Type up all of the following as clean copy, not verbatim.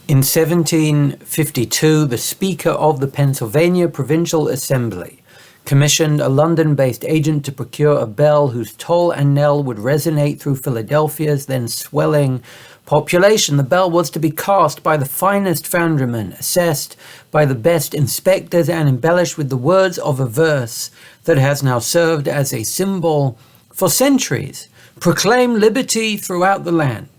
In 1752, the Speaker of the Pennsylvania Provincial Assembly commissioned a London-based agent to procure a bell whose toll and knell would resonate through Philadelphia's then swelling population. The bell was to be cast by the finest foundrymen, assessed by the best inspectors, and embellished with the words of a verse that has now served as a symbol for centuries. Proclaim liberty throughout the land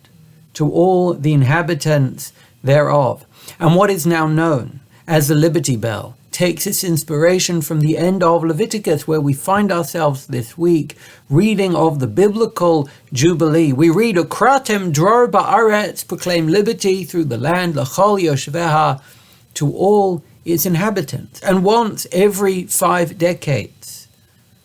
to all the inhabitants thereof. And what is now known as the Liberty Bell takes its inspiration from the end of Leviticus, where we find ourselves this week reading of the biblical Jubilee. We read, Ukratem dror ba'aretz, proclaim liberty through the land, l'chol yoshveha, to all its inhabitants. And once every 5 decades,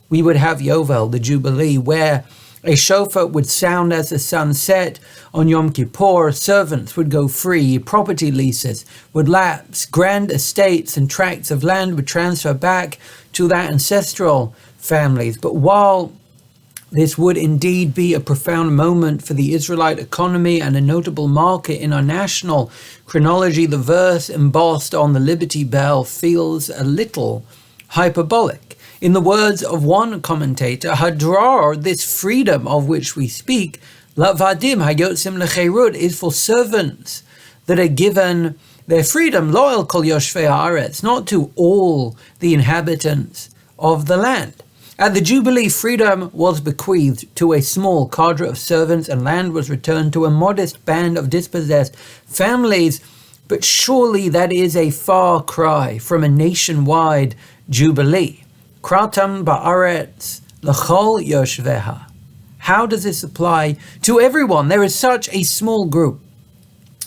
we would have Yovel, the Jubilee, where a shofar would sound as the sun set on Yom Kippur. Servants would go free. Property leases would lapse. Grand estates and tracts of land would transfer back to their ancestral families. But while this would indeed be a profound moment for the Israelite economy and a notable marker in our national chronology, the verse embossed on the Liberty Bell feels a little hyperbolic. In the words of one commentator, Hadrar, this freedom of which we speak, Lavadim hayotzim lecherut, is for servants that are given their freedom, loyal kol yoshvei haaretz, not to all the inhabitants of the land. At the Jubilee, freedom was bequeathed to a small cadre of servants, and land was returned to a modest band of dispossessed families. But surely that is a far cry from a nationwide Jubilee. Kratam ba'aretz l'chol yoshveha. How does this apply to everyone? There is such a small group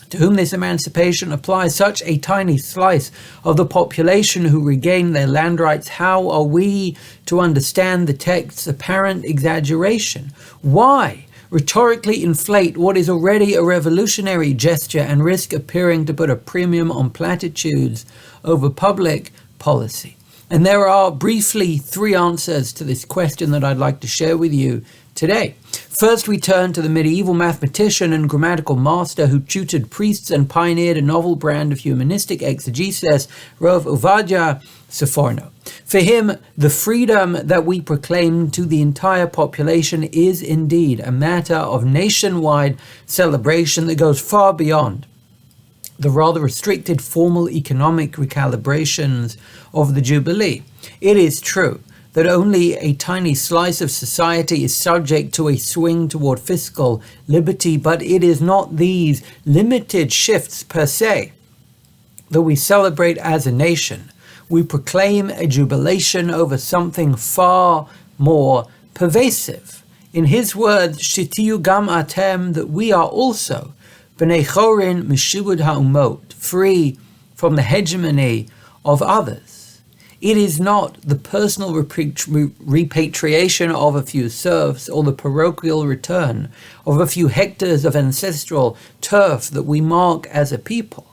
to whom this emancipation applies, such a tiny slice of the population who regain their land rights. How are we to understand the text's apparent exaggeration? Why rhetorically inflate what is already a revolutionary gesture and risk appearing to put a premium on platitudes over public policy? And there are briefly 3 answers to this question that I'd like to share with you today. First, we turn to the medieval mathematician and grammatical master who tutored priests and pioneered a novel brand of humanistic exegesis, Rav Ovadia Sforno. For him, the freedom that we proclaim to the entire population is indeed a matter of nationwide celebration that goes far beyond the rather restricted formal economic recalibrations of the Jubilee. It is true that only a tiny slice of society is subject to a swing toward fiscal liberty, but it is not these limited shifts per se that we celebrate as a nation. We proclaim a jubilation over something far more pervasive. In his words, Shitiyu gam atem, that we are also B'nei chorin mishibud ha'umot, free from the hegemony of others. It is not the personal repatriation of a few serfs or the parochial return of a few hectares of ancestral turf that we mark as a people,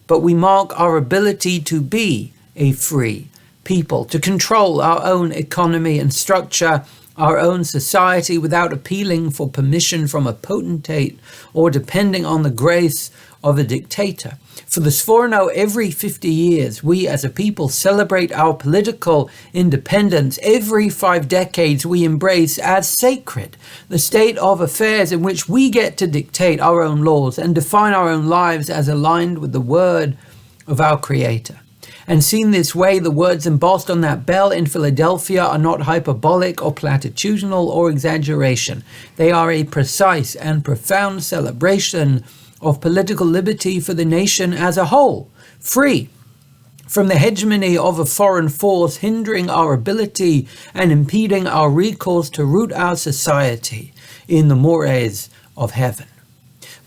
but we mark our ability to be a free people, to control our own economy and structure our own society without appealing for permission from a potentate or depending on the grace of a dictator. For the Sforno, every 50 years, we as a people celebrate our political independence. Every 5 decades, we embrace as sacred the state of affairs in which we get to dictate our own laws and define our own lives as aligned with the word of our Creator. And seen this way, the words embossed on that bell in Philadelphia are not hyperbolic or platitudinal or exaggeration. They are a precise and profound celebration of political liberty for the nation as a whole, free from the hegemony of a foreign force hindering our ability and impeding our recourse to root our society in the mores of heaven.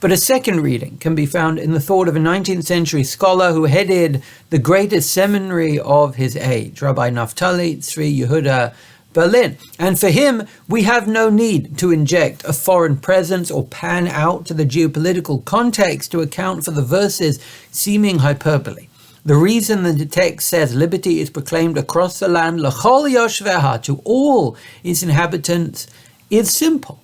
But a second reading can be found in the thought of a 19th century scholar who headed the greatest seminary of his age, Rabbi Naftali Tzvi Yehuda Berlin. And for him, we have no need to inject a foreign presence or pan out to the geopolitical context to account for the verse's seeming hyperbole. The reason that the text says liberty is proclaimed across the land, l'chol yoshveha, to all its inhabitants, is simple.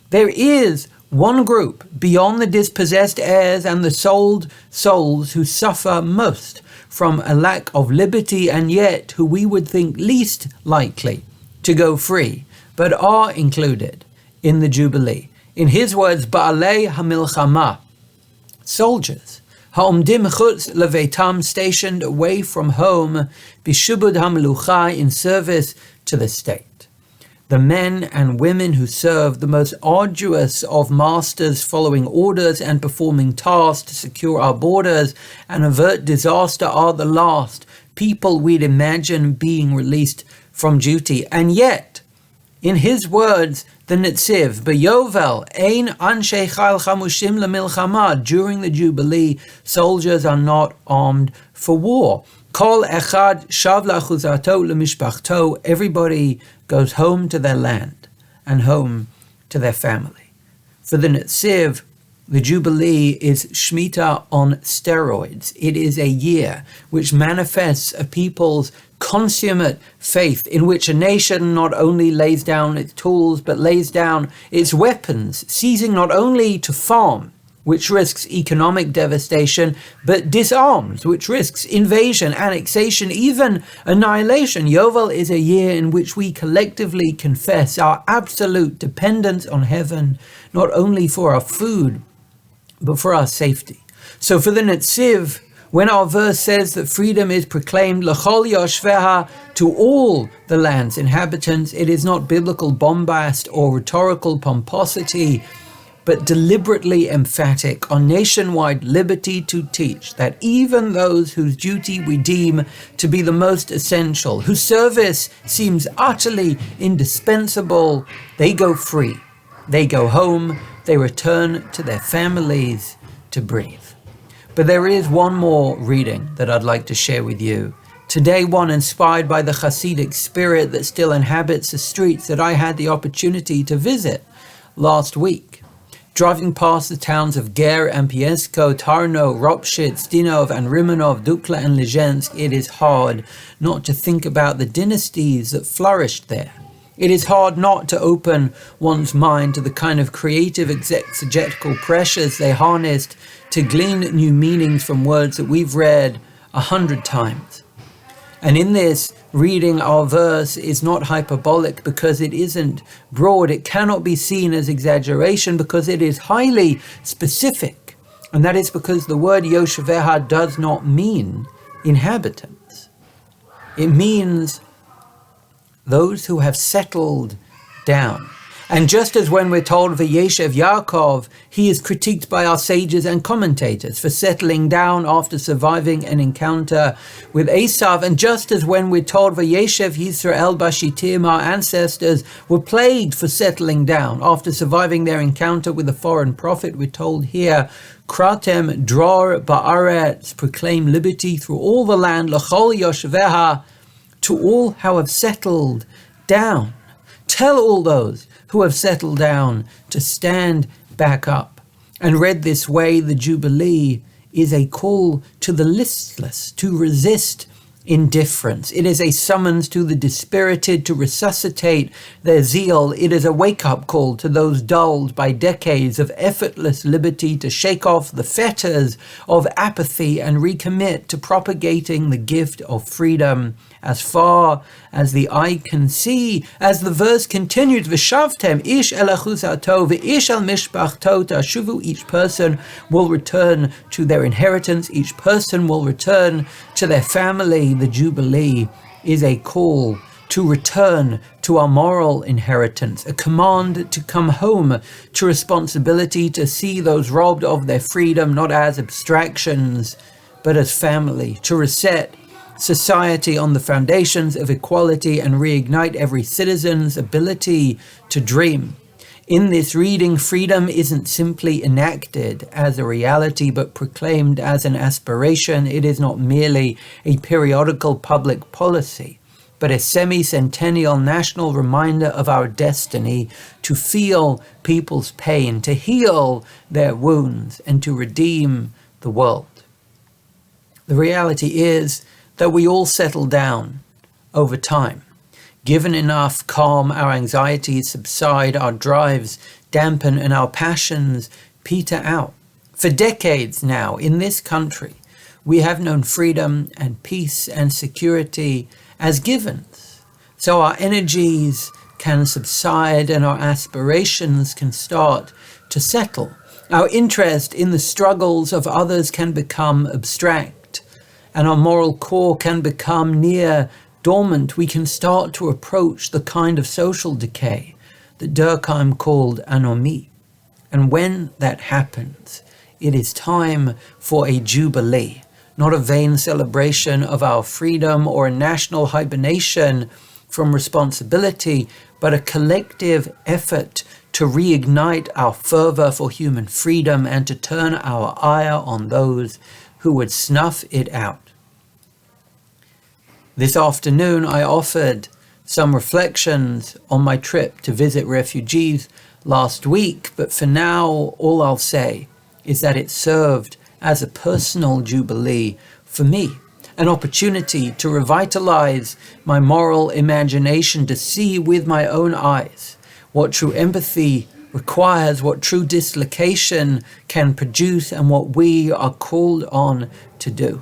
There is One group beyond the dispossessed heirs and the sold souls who suffer most from a lack of liberty and yet who we would think least likely to go free, but are included in the Jubilee. In his words, Ba'alei HaMilchama, soldiers, Ha'omdim chutz leVeitam, stationed away from home, Bishubud HaMelucha, in service to the state. The men and women who serve the most arduous of masters, following orders and performing tasks to secure our borders and avert disaster, are the last people we'd imagine being released from duty. And yet, in his words, the Netziv, B'yovel, ein anshe chayil chamushim lemilchama, during the Jubilee, soldiers are not armed for war. Kol echad shav la'achuzato lemishpachto, everybody goes home to their land and home to their family. For the Netziv, the Jubilee is Shemitah on steroids. It is a year which manifests a people's consummate faith, in which a nation not only lays down its tools but lays down its weapons, ceasing not only to farm, which risks economic devastation, but disarms, which risks invasion, annexation, even annihilation. Yovel is a year in which we collectively confess our absolute dependence on heaven, not only for our food, but for our safety. So for the Netziv, when our verse says that freedom is proclaimed l'chol yoshveha, to all the land's inhabitants, it is not biblical bombast or rhetorical pomposity, but deliberately emphatic on nationwide liberty to teach that even those whose duty we deem to be the most essential, whose service seems utterly indispensable, they go free, they go home, they return to their families to breathe. But there is one more reading that I'd like to share with you. Today, one inspired by the Hasidic spirit that still inhabits the streets that I had the opportunity to visit last week. Driving past the towns of Ger and Piesko, Tarno, Ropshit, Stinov and Rimanov, Dukla and Lizhensk, it is hard not to think about the dynasties that flourished there. It is hard not to open one's mind to the kind of creative exegetical pressures they harnessed to glean new meanings from words that we've read 100 times. And in this reading, our verse is not hyperbolic because it isn't broad. It cannot be seen as exaggeration because it is highly specific. And that is because the word Yoshveha does not mean inhabitants. It means those who have settled down. And just as when we're told Vayeshev Yaakov, he is critiqued by our sages and commentators for settling down after surviving an encounter with Esav, and just as when we're told Vayeshev Yisrael Bashitim, our ancestors were plagued for settling down after surviving their encounter with a foreign prophet, we're told here, Kratem Dror Ba'aretz, proclaim liberty through all the land, L'chol Yoshveha, to all who have settled down. Tell all those who have settled down to stand back up. And read this way, the Jubilee is a call to the listless to resist indifference. It is a summons to the dispirited to resuscitate their zeal. It is a wake-up call to those dulled by decades of effortless liberty to shake off the fetters of apathy and recommit to propagating the gift of freedom as far as the eye can see. As the verse continues, V'shavtem ish el achuzato v'ish el mishpachto tashuvu, each person will return to their inheritance, each person will return to their family. The Jubilee is a call to return to our moral inheritance, a command to come home to responsibility, to see those robbed of their freedom not as abstractions, but as family, to reset society on the foundations of equality and reignite every citizen's ability to dream. In this reading, freedom isn't simply enacted as a reality, but proclaimed as an aspiration. It is not merely a periodical public policy, but a semi-centennial national reminder of our destiny to feel people's pain, to heal their wounds, and to redeem the world. The reality is that we all settle down over time. Given enough calm, our anxieties subside, our drives dampen, and our passions peter out. For decades now, in this country, we have known freedom and peace and security as givens. So our energies can subside and our aspirations can start to settle. Our interest in the struggles of others can become abstract, and our moral core can become near dormant. We can start to approach the kind of social decay that Durkheim called anomie. And when that happens, it is time for a jubilee, not a vain celebration of our freedom or a national hibernation from responsibility, but a collective effort to reignite our fervor for human freedom and to turn our ire on those who would snuff it out. This afternoon, I offered some reflections on my trip to visit refugees last week, but for now, all I'll say is that it served as a personal jubilee for me, an opportunity to revitalize my moral imagination, to see with my own eyes what true empathy requires, what true dislocation can produce, and what we are called on to do.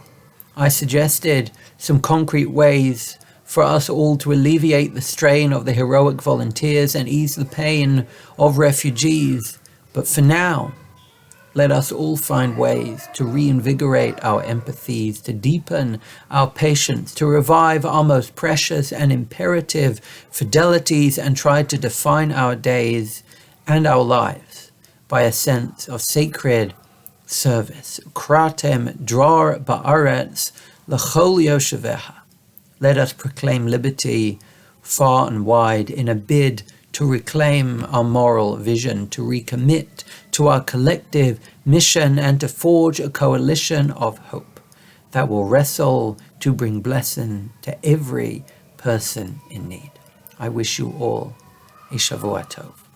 I suggested some concrete ways for us all to alleviate the strain of the heroic volunteers and ease the pain of refugees. But for now, let us all find ways to reinvigorate our empathies, to deepen our patience, to revive our most precious and imperative fidelities, and try to define our days and our lives by a sense of sacred service. Kratem drar ba'aretz l'chol yosheveha. Let us proclaim liberty far and wide in a bid to reclaim our moral vision, to recommit to our collective mission, and to forge a coalition of hope that will wrestle to bring blessing to every person in need. I wish you all a Shavua Tov.